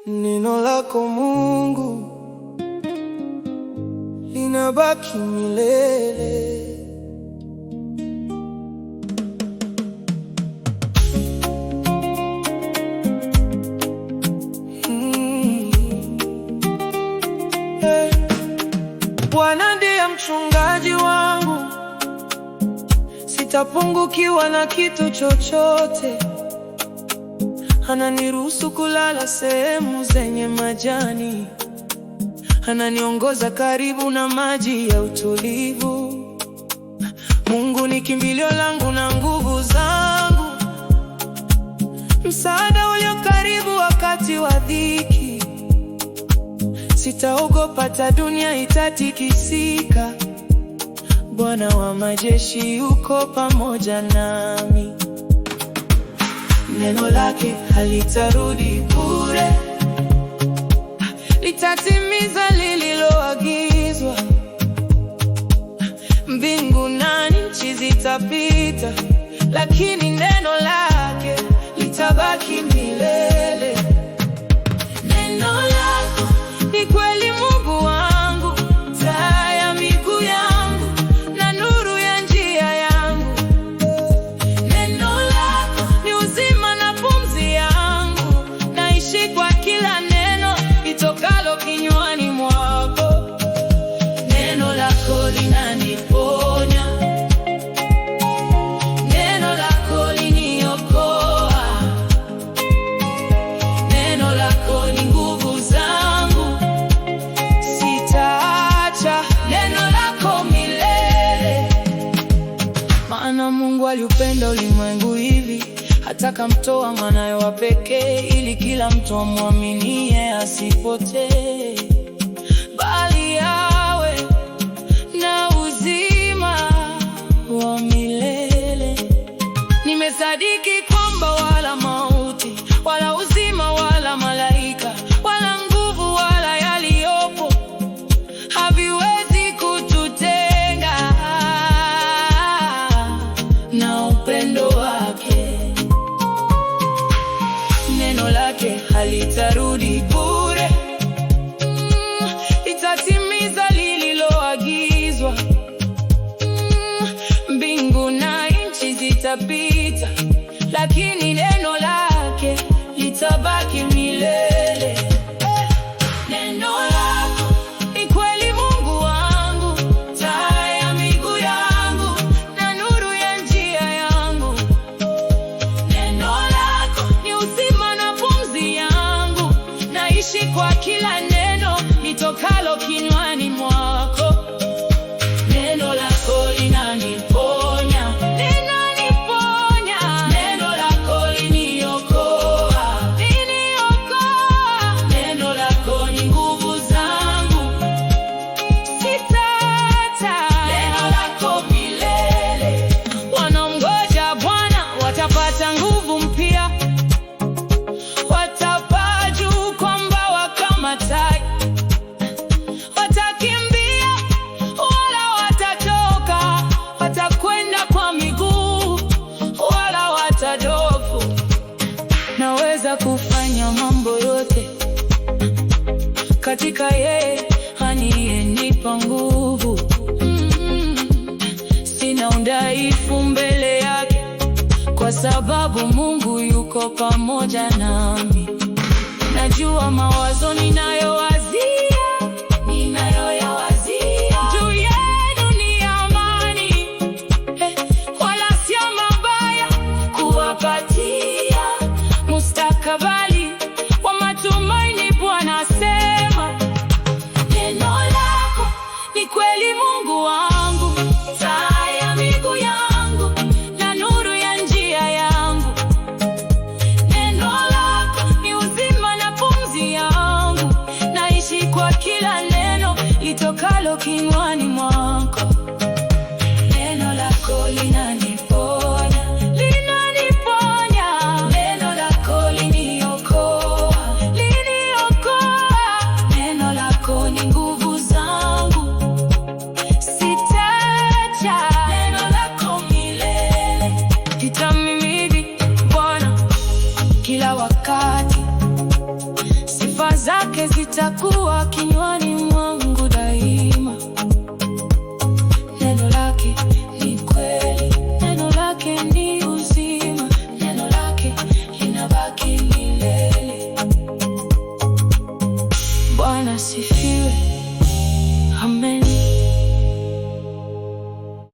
Neno lako Mungu linabaki milele. Bwana ndiye mchungaji wangu, sitapungukiwa na kitu chochote. Ananiruhusu kulala sehemu zenye majani, ananiongoza karibu na maji ya utulivu. Mungu ni kimbilio langu na nguvu zangu, msaada ulio karibu wakati wa dhiki. Sitaogopa hata dunia itatikisika, Bwana wa majeshi yuko pamoja nami. Neno lake halitarudi bure, litatimiza lililoagizwa. Mbingu na nchi zitapita, lakini neno lake litabaki milele. Neno lako ni kweli, Mungu wangu, taa ya miguu yangu na nuru ya njia yangu. Neno lako ni uzima na pumzi yangu, naishi kwa kila neno litokalo kinywani mwako. Neno lako linaniponya, neno lako liniokoa, neno lako ni nguvu zangu, sitaacha neno lako milele. Maana Mungu aliupenda ulimwengu hivi, hata akamtoa mwanawe wa pekee, ili kila mtu amwaminie asipotee, bali awe na uzima wa milele. Nimesadiki kwamba wala mauti wala uzima wala malaika wala nguvu wala yaliyopo haviwezi kututenga na upendo wake. Neno lake halitarudi bure, litatimiza lililoagizwa. Mbingu na nchi zitapita, lakini neno lake litabaki milele. Neno lako ni kweli, Mungu wangu, taa ya miguu yangu na nuru ya njia yangu. Neno lako ni uzima na pumzi yangu, naishi kwa kila neno litokalo kinywani mwako. Neno lako linaniponya, linaniponya, neno lako liniokoa, liniokoa, neno lako ni nguvu zangu, sitaacha neno lako milele. Wanaomngoja Bwana watapata nguvu mpya, watapaa juu kwa mbawa kama tai, watakimbia wala watachoka, watakwenda kwa miguu wala watadofu. Naweza kufanya mambo yote katika yeye aniyenipa nguvu. Sina udhaifu mbele yake, kwa sababu Mungu yuko pamoja nami. Najua mawazo ninayoyawazia juu yenu ni amani, wala sio mabaya, kuwapatia mustakabali wa matumaini. Bwana asema, neno lako ni kweli, Mungu wangu, taa ya miguu yangu na nuru ya njia yangu. Neno lako ni uzima na pumzi yangu, naishi kwa kila neno litokalo kinywani mwako. Neno lako linaniponya, linaniponya, neno lako liniokoa, liniokoa, neno lako ni nguvu zangu, sitaacha neno lako milele. Nitamhimidi Bwana kila wakati, sifa zake zitakuwa kinywani mwangu daima. Neno lake ni kweli, neno lake ni uzima, neno lake linabaki milele. Bwana sifiwe.